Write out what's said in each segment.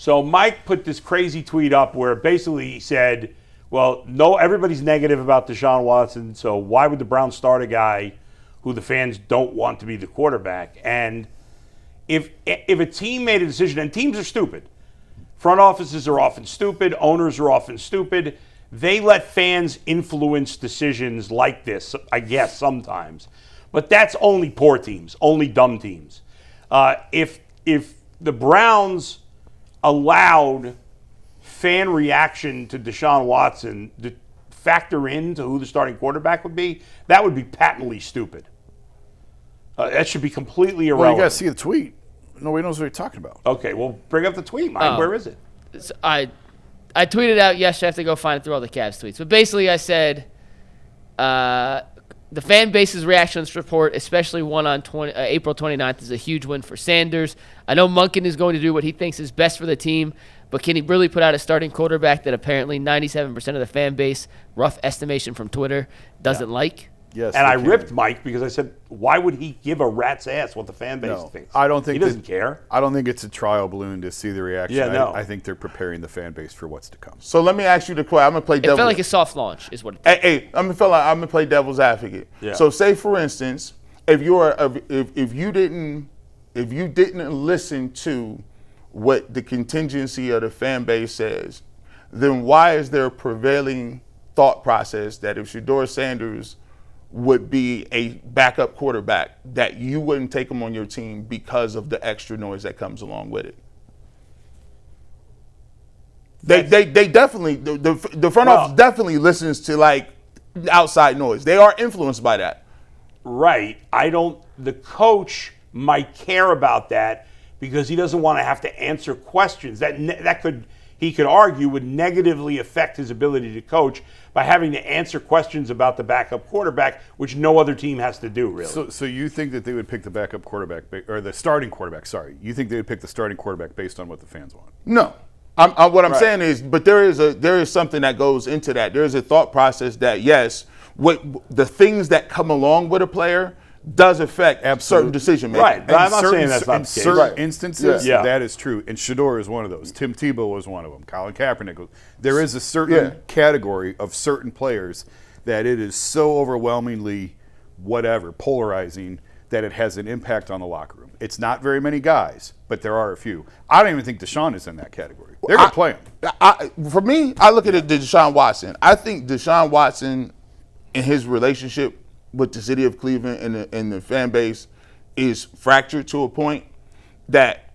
So Mike put this crazy tweet up where basically he said, well, no, everybody's negative about Deshaun Watson, so why would the Browns start a guy who the fans don't want to be the quarterback? And if a team made a decision, and teams are stupid, front offices are often stupid, owners are often stupid, they let fans influence decisions like this, I guess, sometimes. But that's only poor teams, only dumb teams. If the Browns allowed fan reaction to Deshaun Watson to factor into who the starting quarterback would be, that would be patently stupid. That should be completely irrelevant. Well, you got to see the tweet. Nobody knows what you're talking about. Okay, well, bring up the tweet, Mike. Where is it? I tweeted out yesterday. I have to go find it through all the Cavs tweets. But basically, I said the fan base's reaction to this report, especially one on April 29th, is a huge win for Sanders. I know Monken is going to do what he thinks is best for the team, but can he really put out a starting quarterback that apparently 97% of the fan base, rough estimation from Twitter, doesn't like? Yes, and I ripped Mike because I said, why would he give a rat's ass what the fan base thinks? I don't think he doesn't care. I don't think it's a trial balloon to see the reaction. Yeah, no. I think they're preparing the fan base for what's to come. So let me ask you the question. I'm gonna play devil's. It felt like a soft launch, is what. Hey, I'm gonna play devil's advocate. Yeah. So say for instance, if you didn't listen to what the contingency of the fan base says, then why is there a prevailing thought process that if Shedeur Sanders would be a backup quarterback, that you wouldn't take him on your team because of the extra noise that comes along with it? They definitely, the front office definitely listens to like outside noise. They are influenced by that. Right. The coach might care about that because he doesn't want to have to answer questions. He could argue would negatively affect his ability to coach by having to answer questions about the backup quarterback, which no other team has to do, really. So you think that they would pick the backup quarterback, or the starting quarterback, sorry. You think they would pick the starting quarterback based on what the fans want? No. What I'm saying is, but there is something that goes into that. There is a thought process that, yes, what the things that come along with a player does affect certain decision making. Right, but I'm not saying that's not the case. In certain instances, Yeah. that is true. And Shedeur is one of those. Tim Tebow was one of them. Colin Kaepernick was. There is a certain category of certain players that it is so overwhelmingly polarizing that it has an impact on the locker room. It's not very many guys, but there are a few. I don't even think Deshaun is in that category. They're going to play him. For me, I look at it, Deshaun Watson. I think Deshaun Watson and his relationship with the city of Cleveland and the fan base is fractured to a point that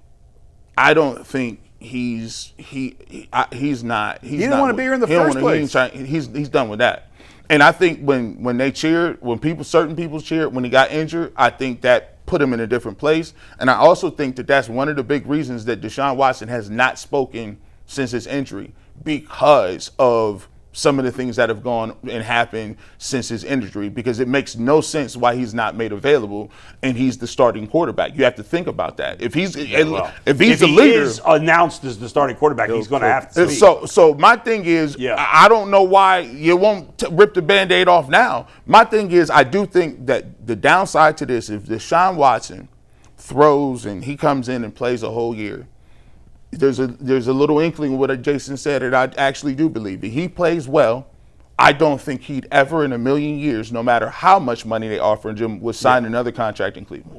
I don't think he's not. He didn't want to be here in the first place. He's done with that. And I think when they cheered, certain people cheered when he got injured, I think that put him in a different place. And I also think that that's one of the big reasons that Deshaun Watson has not spoken since his injury, because of some of the things that have gone and happened since his injury, because it makes no sense why he's not made available and he's the starting quarterback. You have to think about that. If he's the leader, is announced as the starting quarterback, he's going to have to speak. So my thing is, I don't know why you won't rip the Band-Aid off now. My thing is, I do think that the downside to this, if Deshaun Watson throws and he comes in and plays a whole year, there's a little inkling of what Jason said, and I actually do believe it. He plays well. I don't think he'd ever in a million years, no matter how much money they offer him, would sign another contract in Cleveland.